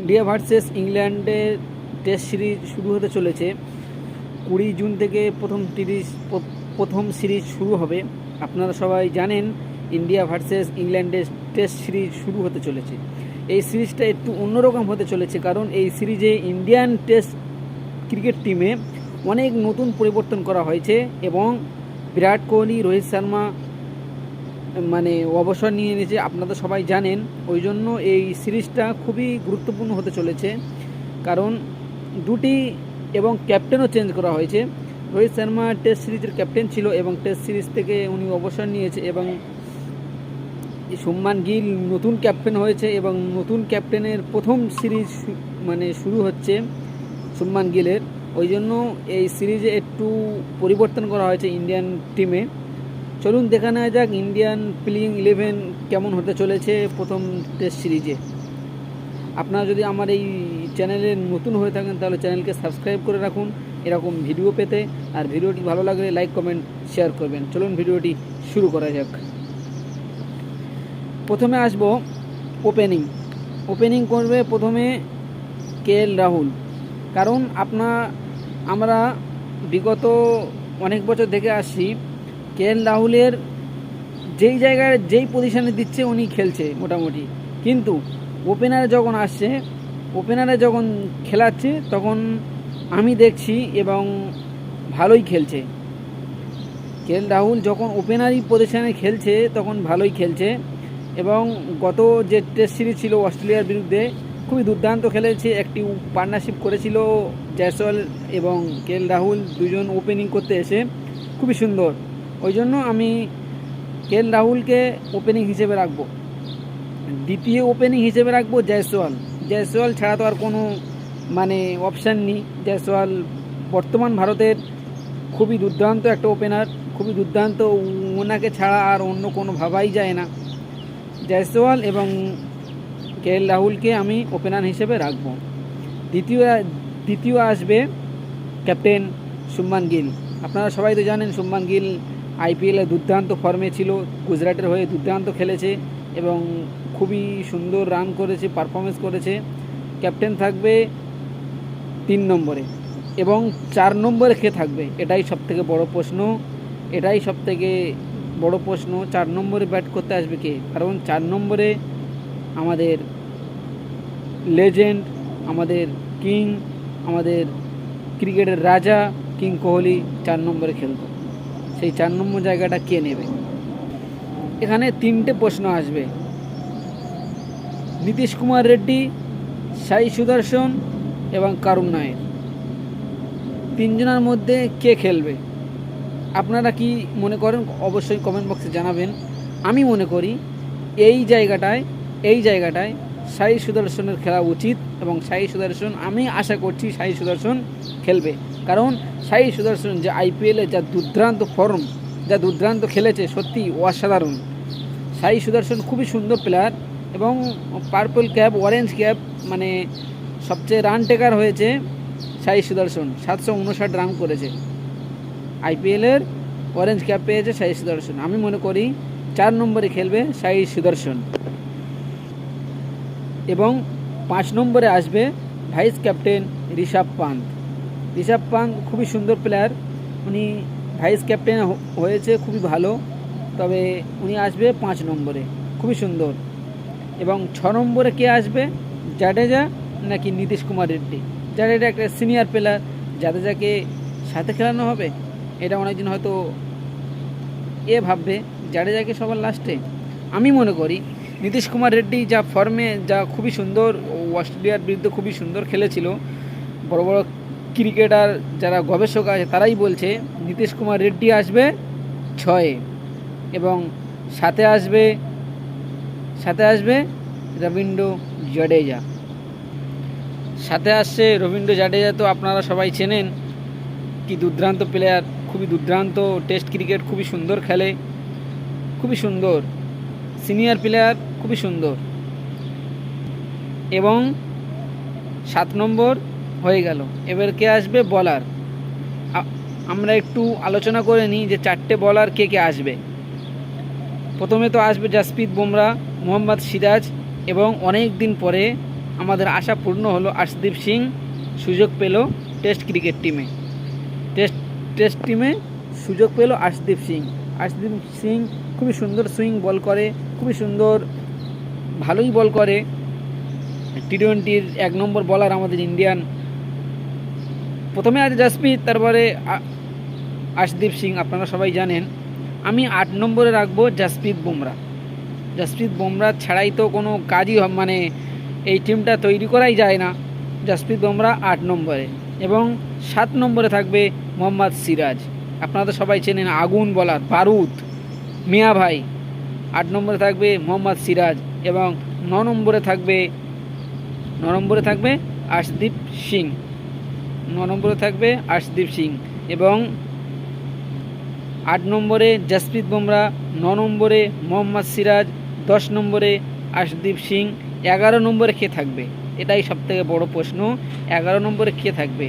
India versus ইংল্যান্ডের test series শুরু হতে চলেছে। 20 জুন থেকে প্রথম সিরিজ শুরু হবে। আপনারা সবাই জানেন ইন্ডিয়া ভার্সেস ইংল্যান্ডের টেস্ট সিরিজ শুরু হতে চলেছে। এই সিরিজটা একটু অন্যরকম হতে চলেছে, কারণ এই সিরিজে ইন্ডিয়ান টেস্ট ক্রিকেট টিমে অনেক নতুন পরিবর্তন করা হয়েছে এবং বিরাট কোহলি, রোহিত শর্মা অবসর নিয়ে নিয়েছে, আপনারা সবাই জানেন। ওই জন্য এই সিরিজটা খুবই গুরুত্বপূর্ণ হতে চলেছে, কারণ দুটি এবং ক্যাপ্টেনও চেঞ্জ করা হয়েছে। রোহিত শর্মা টেস্ট সিরিজের ক্যাপ্টেন ছিল এবং টেস্ট সিরিজ থেকে উনি অবসর নিয়েছে, এবং শুভমান গিল নতুন ক্যাপ্টেন হয়েছে এবং নতুন ক্যাপ্টেনের প্রথম সিরিজ শুরু হচ্ছে শুভমান গিলের। ওই জন্য এই সিরিজে একটু পরিবর্তন করা হয়েছে ইন্ডিয়ান টিমে। চলুন দেখা নেওয়া যাক ইন্ডিয়ান প্লেয়িং 11 কেমন হতে চলেছে প্রথম টেস্ট সিরিজে। আপনারা যদি আমার এই চ্যানেলে নতুন হয়ে থাকেন তাহলে চ্যানেলকে সাবস্ক্রাইব করে রাখুন এরকম ভিডিও পেতে, আর ভিডিওটি ভালো লাগলে লাইক, কমেন্ট, শেয়ার করবেন। চলুন ভিডিওটি শুরু করা যাক। প্রথমে আসবো ওপেনিং করবে প্রথমে KL রাহুল। কারণ আমরা বিগত অনেক বছর দেখে আসছি KL রাহুলের যেই জায়গায় যেই পজিশানে দিচ্ছে উনি খেলছে মোটামুটি, কিন্তু ওপেনারে যখন খেলাচ্ছে তখন আমি দেখছি এবং ভালোই খেলছে। KL রাহুল যখন ওপেনারি পজিশানে খেলছে তখন ভালোই খেলছে, এবং গত যে টেস্ট সিরিজ ছিল অস্ট্রেলিয়ার বিরুদ্ধে খুবই দুর্দান্ত খেলেছে। একটি পার্টনারশিপ করেছিল জয়সওয়াল এবং KL রাহুল, দুজন ওপেনিং করতে এসে খুবই সুন্দর। ওই জন্য আমি KL রাহুলকে ওপেনিং হিসেবে রাখবো। দ্বিতীয় ওপেনিং হিসেবে রাখবো জয়সওয়াল ছাড়া তো আর কোনো অপশান নেই। জয়সওয়াল বর্তমান ভারতের খুবই দুর্দান্ত একটা ওপেনার, খুবই দুর্দান্ত। ওনাকে ছাড়া আর অন্য কোনো ভাবাই যায় না। জয়সওয়াল এবং KL রাহুলকে আমি ওপেনার হিসেবে রাখবো। দ্বিতীয় আসবে ক্যাপ্টেন শুভমান গিল। আপনারা সবাই তো জানেন শুভমান গিল IPL-এ দুর্দান্ত ফর্মে ছিল, গুজরাটের হয়ে দুর্দান্ত খেলেছে এবং খুবই সুন্দর রান করেছে, পারফরমেন্স করেছে। ক্যাপ্টেন থাকবে 3 নম্বরে, এবং 4 নম্বরে কে থাকবে এটাই সবথেকে বড় প্রশ্ন। 4 নম্বরে ব্যাট করতে আসবে কে? কারণ 4 নম্বরে আমাদের লেজেন্ড, আমাদের কিং, আমাদের ক্রিকেটের রাজা কিং কোহলি 4 নম্বরে খেলতো। সেই 4 নম্বর জায়গাটা কে নেবে? এখানে 3টে প্রশ্ন আসবে: নীতিশ কুমার রেড্ডি, সাই সুদর্শন এবং কারুণ নায়ের। 3 জনের মধ্যে কে খেলবে? আপনারা কি মনে করেন অবশ্যই কমেন্ট বক্সে জানাবেন। আমি মনে করি এই জায়গাটায় সাই সুদর্শনের খেলা উচিত, এবং আমি আশা করছি সাই সুদর্শন খেলবে। কারণ সাই সুদর্শন যে IPL-এ যা দুর্দান্ত ফর্ম, যা দুর্দান্ত খেলেছে, সত্যি অসাধারণ। সাই সুদর্শন খুবই সুন্দর প্লেয়ার, এবং পার্পল ক্যাপ, অরেঞ্জ ক্যাপ, সবচেয়ে রান টেকার হয়েছে সাই সুদর্শন। 759 রান করেছে। IPL-এর অরেঞ্জ ক্যাপ পেয়েছে সাই সুদর্শন। আমি মনে করি 4 নম্বরে খেলবে সাই সুদর্শন। এবং 5 নম্বরে আসবে ভাইস ক্যাপ্টেন ঋষভ পান্ত খুবই সুন্দর প্লেয়ার। উনি ভাইস ক্যাপ্টেন হয়েছে, খুবই ভালো। তবে উনি আসবে 5 নম্বরে, খুবই সুন্দর। এবং 6 নম্বরে কে আসবে? জাডেজা নাকি নীতিশ কুমার রেড্ডি? জাডেজা একটা সিনিয়র প্লেয়ার, জাডেজাকে সাথে খেলানো হবে, এটা অনেকজন হয়তো ভাববে জাডেজাকে সবার লাস্টে। আমি মনে করি নীতিশ কুমার রেড্ডি যা ফর্মে, যা খুবই সুন্দর, অস্ট্রেলিয়ার বিরুদ্ধে খুবই সুন্দর খেলেছিল। বড় বড় ক্রিকেটার যারা গবেষক আছে তারাই বলছে নীতিশ কুমার রেড্ডি আসবে 6-এ, এবং সাথে আসবে রবীন্দ্র জাডেজা। রবীন্দ্র জাডেজা তো আপনারা সবাই চেনেন, কি দুর্দান্ত প্লেয়ার, খুবই দুর্দান্ত টেস্ট ক্রিকেট, খুবই সুন্দর খেলে, খুবই সুন্দর সিনিয়র প্লেয়ার, খুবই সুন্দর। এবং 7 নম্বর হয়ে গেল। এবার কে আসবে বলার? আমরা একটু আলোচনা করে নিই যে 4টে বলার কে আসবে। প্রথমে তো আসবে জাসপ্রীত বুমরা, মোহাম্মদ সিরাজ, এবং অনেক দিন পরে আমাদের আশা পূর্ণ হলো। আর্শদীপ সিং সুযোগ পেল টেস্ট ক্রিকেট টিমে, টেস্ট টিমে সুযোগ পেল আর্শদীপ সিং। আর্শদীপ সিং খুবই সুন্দর সুইং বল করে, খুবই সুন্দর, ভালোই বল করে। টি-20-র 1 নম্বর বলার আমাদের ইন্ডিয়ান। প্রথমে আছে জাসপ্রীত, তারপরে আর্শদীপ সিং, আপনারা সবাই জানেন। আমি 8 নম্বরে রাখবো জাসপ্রীত বুমরা। জাসপ্রীত বুমরা ছাড়াই তো কোনো কাজই মানে এই টিমটা তৈরি করাই যায় না। জাসপ্রীত বুমরা 8 নম্বরে, এবং 7 নম্বরে থাকবে মোহাম্মদ সিরাজ। আপনারা তো সবাই চেনেন, আগুন বলার, বারুদ, মিয়া ভাই। 8 নম্বরে থাকবে মোহাম্মদ সিরাজ, এবং 9 নম্বরে থাকবে আর্শদীপ সিং। 9 নম্বরে থাকবে আর্শদীপ সিং, এবং 8 নম্বরে জাসপ্রীত বুমরা, 9 নম্বরে মোহাম্মদ সিরাজ, 10 নম্বরে আর্শদীপ সিং। 11 নম্বরে কে থাকবে? এটাই সবথেকে বড় প্রশ্ন, 11 নম্বরে কে থাকবে?